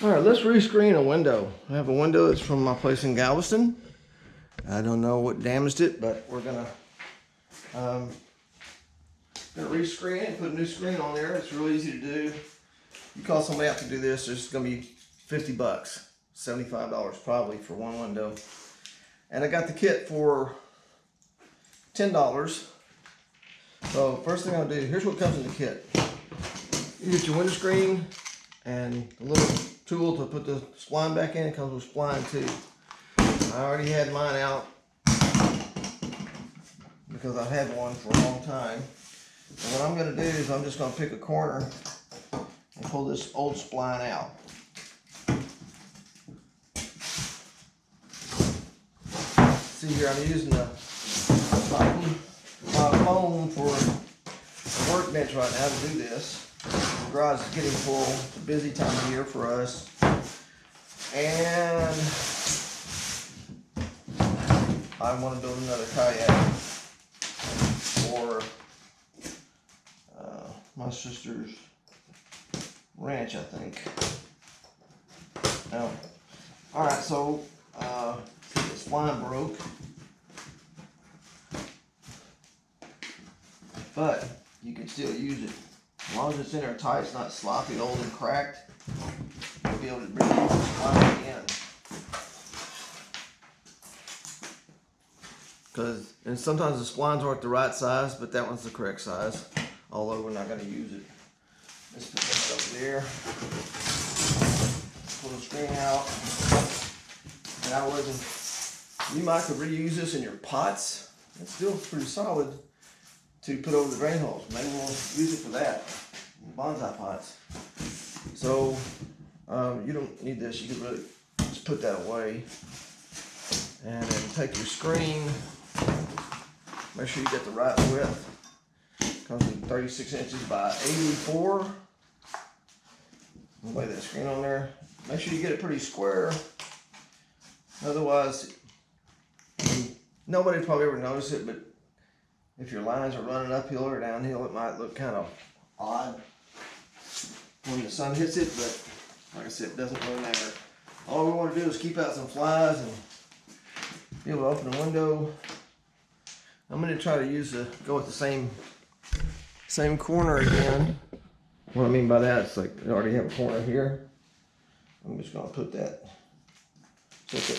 All right, let's rescreen a window. I have a window that's from my place in Galveston. I don't know what damaged it, but we're gonna rescreen it, put a new screen on there. It's real easy to do. You call somebody out to do this, it's gonna be 50 bucks, $75 probably for one window. And I got the kit for $10. So first thing I'll do, here's what comes in the kit. You get your window screen and the little tool to put the spline back in. It comes with spline too. I already had mine out because I've had one for a long time. And what I'm going to do is I'm just going to pick a corner and pull this old spline out. See here, I'm using my phone for a workbench right now to do this. The garage is getting full. It's a busy time of year for us. And I want to build another kayak for my sister's ranch, I think. Now, alright, so the spline broke. But you can still use it. As long as it's in there tight, it's not sloppy, old, and cracked, you'll be able to bring the spline again. And sometimes the splines aren't the right size, but that one's the correct size, although we're not going to use it. Let's put that up there. Pull the screen out. And you might could reuse this in your pots. It's still pretty solid to put over the drain holes. Maybe we'll use it for that, bonsai pots. So you don't need this. You can really just put that away. And then take your screen. Make sure you get the right width. Comes in 36 inches by 84. Lay that screen on there. Make sure you get it pretty square. Otherwise, nobody probably ever noticed it, but if your lines are running uphill or downhill, it might look kind of odd when the sun hits it, but like I said, it doesn't really matter. All we want to do is keep out some flies and be able to open the window. I'm going to try to go with the same corner again. What I mean by that, it's like I already have a corner here. I'm just going to put that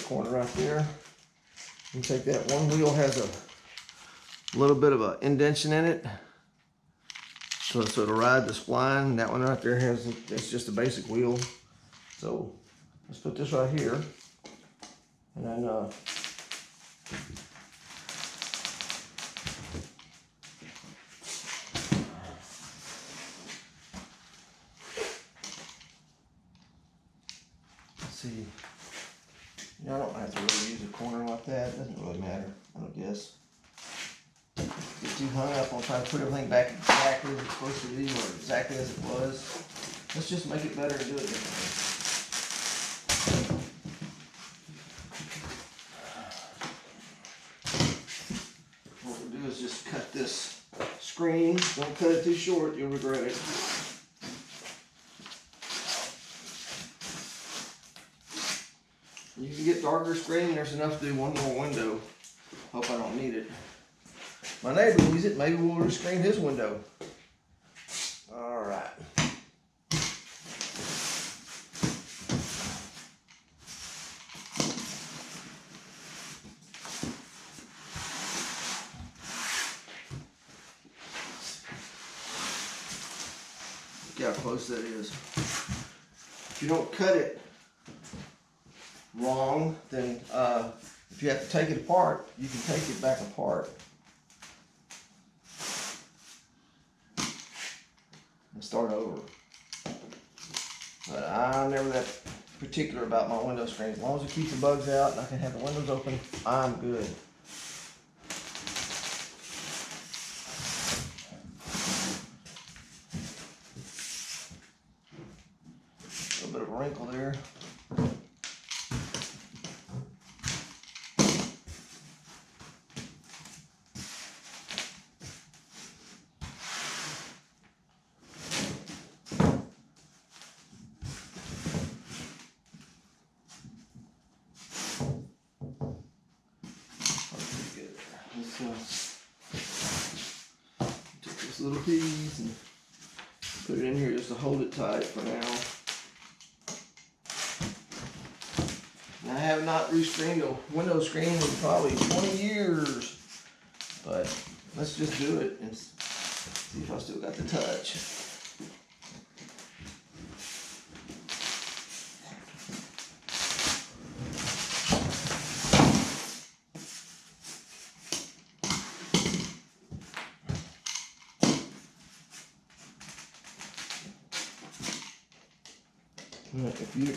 corner right there. And take that one wheel has a little bit of an indentation in it, so it'll ride the spline. That one right there it's just a basic wheel. So let's put this right here, and then let's see. I don't have to really use a corner like that. It doesn't really matter, I don't guess. Get too hung up on trying to put everything back exactly as it's supposed to be or exactly as it was. Let's just make it better and do it differently. What we'll do is just cut this screen. Don't cut it too short, you'll regret it. You can get darker screen, there's enough to do one more window. Hope I don't need it. My neighbor needs it, maybe we'll rescreen his window. All right. Look how close that is. If you don't cut it wrong, then if you have to take it apart, you can take it back apart and start over. But I'm never that particular about my window screen. As long as it keeps the bugs out and I can have the windows open, I'm good. A little bit of a wrinkle there. Take this little piece and put it in here just to hold it tight for now. And I have not rescreened a window screen in probably 20 years. But let's just do it and see if I still got the touch. If you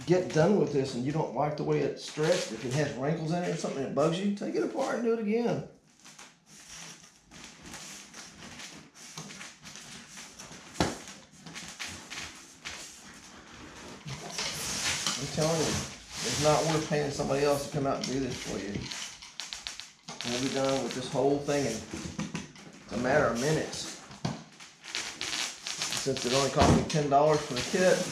get done with this and you don't like the way it's stretched, if it has wrinkles in it or something that bugs you, take it apart and do it again. I'm telling you, it's not worth paying somebody else to come out and do this for you. We'll be done with this whole thing in a matter of minutes. Since it only cost me $10 for the kit,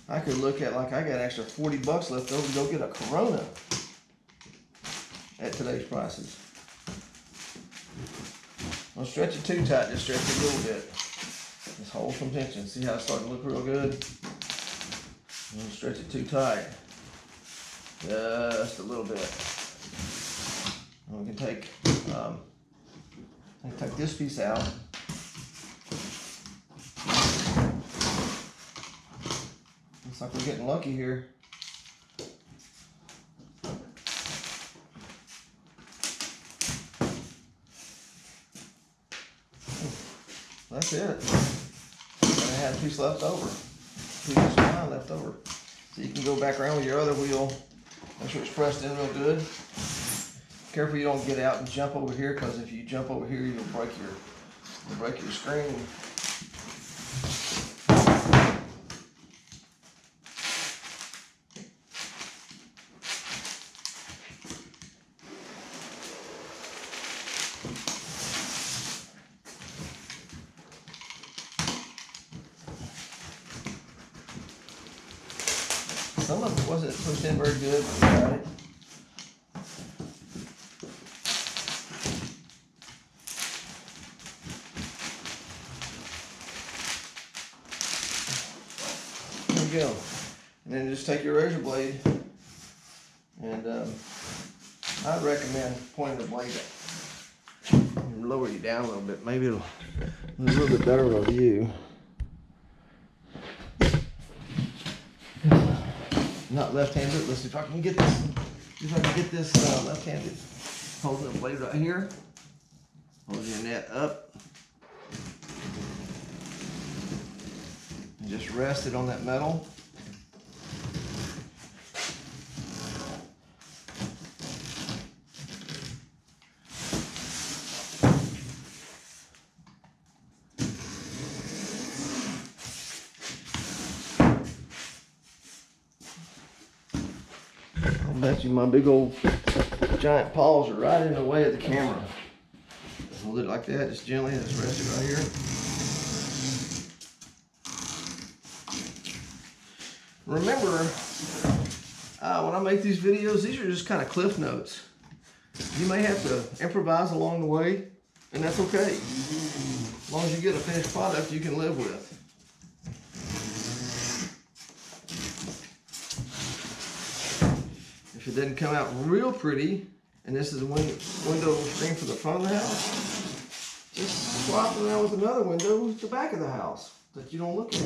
I could look at like I got an extra 40 bucks left over to go get a Corona at today's prices. Don't stretch it too tight, just stretch it a little bit. Just hold some tension. See how it's starting to look real good? Don't stretch it too tight. Just a little bit. And we can take this piece out. Looks like we're getting lucky here. That's it. And I had a piece left over. Piece of spine left over. So you can go back around with your other wheel. Make sure it's pressed in real good. Careful you don't get out and jump over here, because if you jump over here, you'll break your screen. Some of it wasn't pushed in very good, but we got it. There we go. And then just take your razor blade, and I'd recommend pointing the blade and lower you down a little bit. Maybe it'll be a little bit better of a view. Not left-handed. Let's see if I can get this. See if I can get this left-handed. Holding the blade right here. Hold your net up. And just rest it on that metal. I bet you my big old giant paws are right in the way of the camera. Hold it like that, just gently, just rest it right here. Remember, when I make these videos, these are just kind of cliff notes. You may have to improvise along the way, and that's okay. As long as you get a finished product you can live with. If it didn't come out real pretty, and this is a window screen for the front of the house, just swap it around with another window at the back of the house that you don't look at.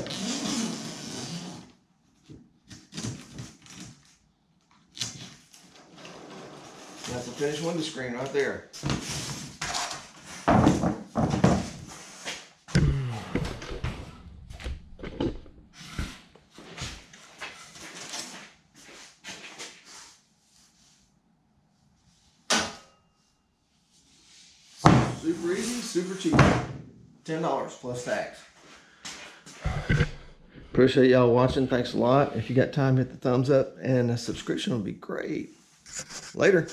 That's the finished window screen right there. Super easy, super cheap. $10 plus tax. Appreciate y'all watching. Thanks a lot. If you got time, hit the thumbs up, and a subscription would be great. Later.